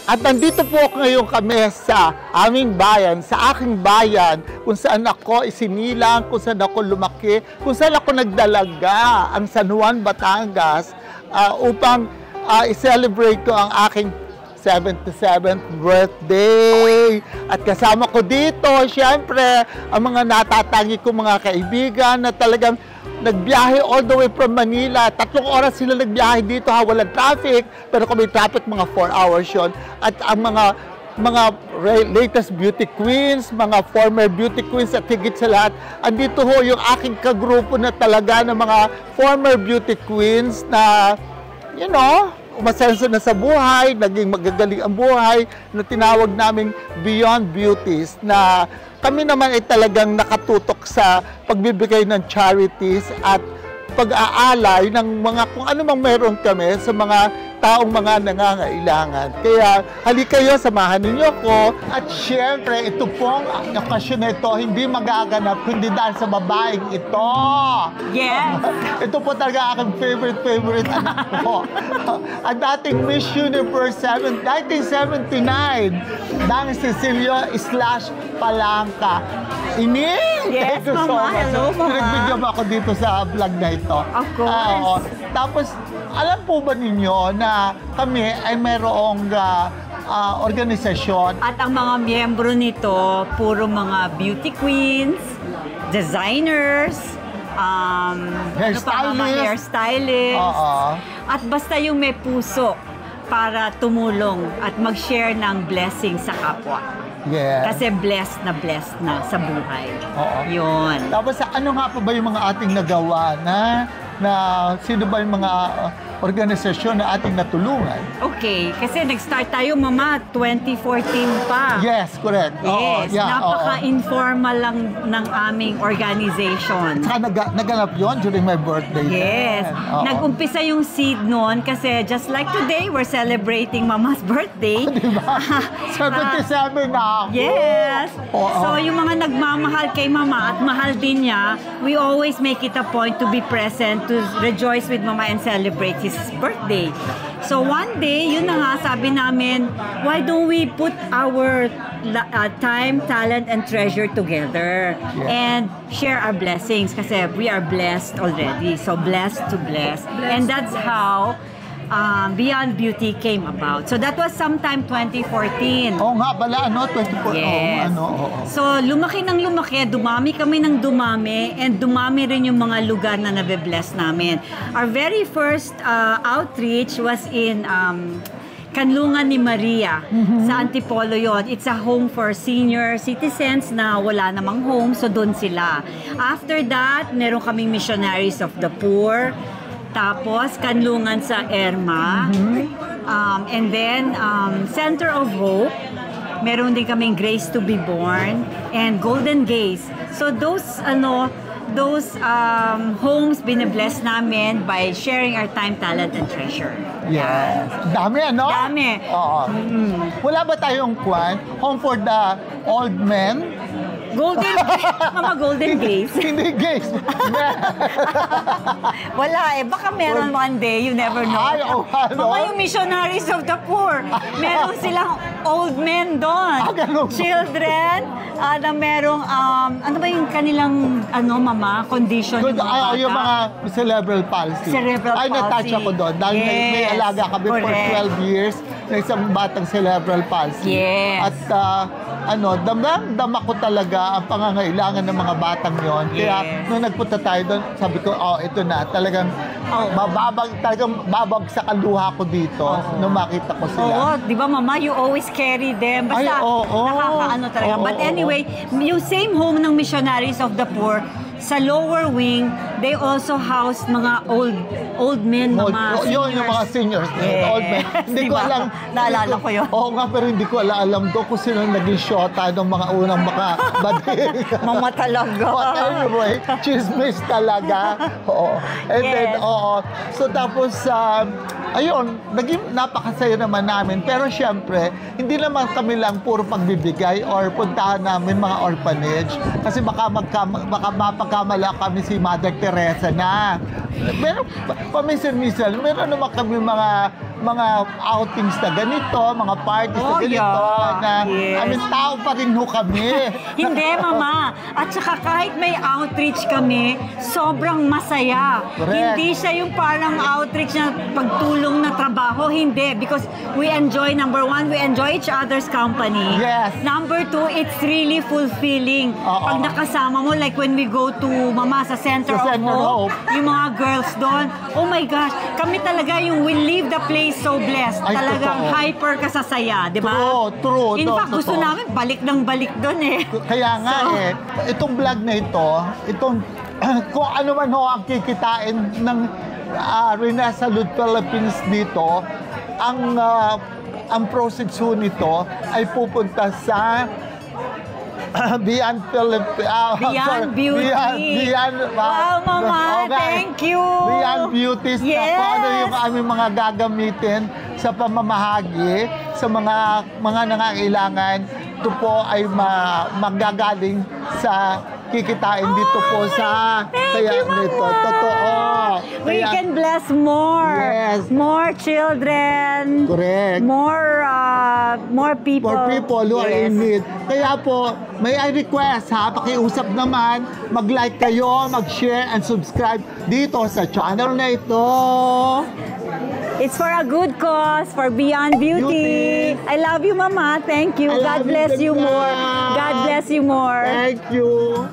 At nandito po ngayon kami sa aming bayan, sa aking bayan, kung saan ako isinilang, kung saan ako lumaki, kung saan ako nagdalaga, ang San Juan, Batangas, upang i-celebrate ko ang aking 77th birthday. At kasama ko dito, syempre, ang mga natatangi ko mga kaibigan na talagang nagbiyahe all the way from Manila. 3 oras sila nagbiyahe dito, walang traffic. Pero kung may traffic, mga 4 hours yun. At ang mga latest beauty queens, mga former beauty queens at higit sa lahat, andito ho yung aking kagrupo na talaga ng mga former beauty queens na, you know, umasenso na sa buhay, naging magagaling ang buhay, na tinawag naming Beyond Beauties, na kami naman ay talagang nakatutok sa pagbibigay ng charities at pag-aalay ng mga kung ano mang meron kami sa mga taong mga nangangailangan. Kaya halika kayo, samahan ninyo ko. At syempre, ito pong okasyon na ito, hindi magaganap kundi dahil sa babaeng ito. Yes! Ito po talaga aking favorite anak ko. Ang dating Miss Universe 1979, Dang Cecilio / Palangka. Ining! Yes, Mama. Hello, Mama. Pinagbigyan mo ako dito sa vlog na ito. Of course. Tapos, alam po ba ninyo na kami ay mayroong organisasyon? At ang mga miyembro nito, puro mga beauty queens, designers, mga hairstylists. At basta yung may puso para tumulong at mag-share ng blessing sa kapwa. Yes. Kasi blessed na sa buhay. Oo. Yun. Tapos ano nga pa ba yung mga ating nagawa na sino ba yung mga organisasyon na ating natulungan? Okay, kasi nag-start tayo, Mama, 2014 pa. Yes, correct. Yes, napaka-informal lang ng aming organization. Saka naganap yun during my birthday. Yes. Nag-umpisa yung seed noon kasi just like today, we're celebrating Mama's birthday. Diba? 77 na ako. Yes. So yung mga nagmamahal kay Mama at mahal din niya, we always make it a point to be present, to rejoice with Mama and celebrate his birthday. So one day, yun na nga, sabi namin, why don't we put our time, talent, and treasure together and share our blessings kasi we are blessed already. So blessed to bless. And that's how Beyond Beauty came about. So that was sometime 2014. Oo nga pala, 2014. Yes. So lumaki ng lumaki, dumami kami ng dumami, and dumami rin yung mga lugar na nabe-bless namin. Our very first outreach was in Kanlungan ni Maria, sa Antipolo yon. It's a home for senior citizens na wala namang home, so doon sila. After that, meron kaming Missionaries of the Poor, tapos Kanlungan sa Erma, and then Center of Hope, meron din kaming Grace to be Born, and Golden Gaze. So those homes bine-bless namin by sharing our time, talent, and treasure. Yes. Dami, ano? Dami. Oo. Wala ba tayong home for the old men? Mga Golden Gaze. Hindi gays. Wala baka meron one day, you never know. Ay, Mga yung Missionaries of the Poor, meron silang old men doon. Children, na merong, ano ba yung kanilang, Mama, condition? Yung mga cerebral palsy. Ay, na-touch ako doon. Dahil may alaga kami for 12 years na isang batang cerebral palsy. Yes. At, damdam ko talaga ang pangangailangan ng mga batang yon. Kaya, nung nagpunta tayo doon, sabi ko, ito na. Talagang babagsak ang luha ko dito nung makita ko sila. Oo, di ba, Mama, you always carry them. Basta nakakaano talaga. But anyway, yung same home ng Missionaries of the Poor, sa lower wing, they also house mga old men, Mama. Yun, yung mga seniors. Yes. Old men. Hindi ko alam. Naalala ko yun. Oo nga, pero hindi ko alam doon kung sino naging shota ng mga unang mga bading. Mama talaga. But anyway, chismis talaga. Oo. And then, so tapos, ayun, naging napakasaya naman namin. Pero syempre, hindi naman kami lang puro pagbibigay or puntahan namin mga orphanage. Kasi baka mapagkamala kami si Mother Teresa na. Pero paminsan-minsan, meron naman kami mga mga outings na ganito, mga parties na ganito, na tao pa rin ho kami. Hindi, Mama. At saka kahit may outreach kami, sobrang masaya. Correct. Hindi siya yung parang outreach na pagtulong na trabaho. Hindi. Because we enjoy, number one, we enjoy each other's company. Yes. Number two, it's really fulfilling. Pag nakasama mo, like when we go to Mama sa Center of Hope, yung mga girls doon, oh my gosh, kami talaga yung we leave the place so blessed. Ay, Talagang totoo. hyper ka sa saya, di ba? True. In fact, gusto totoo. namin balik ng balik doon eh. Kaya nga itong vlog na ito, kung ano man ho ang kikitain ng Rina Salud Philippines dito, ang proceeds ho nito ay pupunta sa Beyond Beauty. Wow, Mama, thank you. Beyond Beauty. Yes. Kung ano yung aming mga gagamitin sa pamamahagi sa mga nangangailangan. Ito po ay magagaling sa kikitain dito po sa Thank you, Mama. nito. Totoo. We can bless more. Yes. More children. Correct. More people. For people who are in need. Kaya po, may I request pakiusap naman, mag-like kayo, mag-share, and subscribe dito sa channel na ito. It's for a good cause, for Beyond Beauty. I love you, Mama. Thank you. God bless you more. God bless you more. Thank you.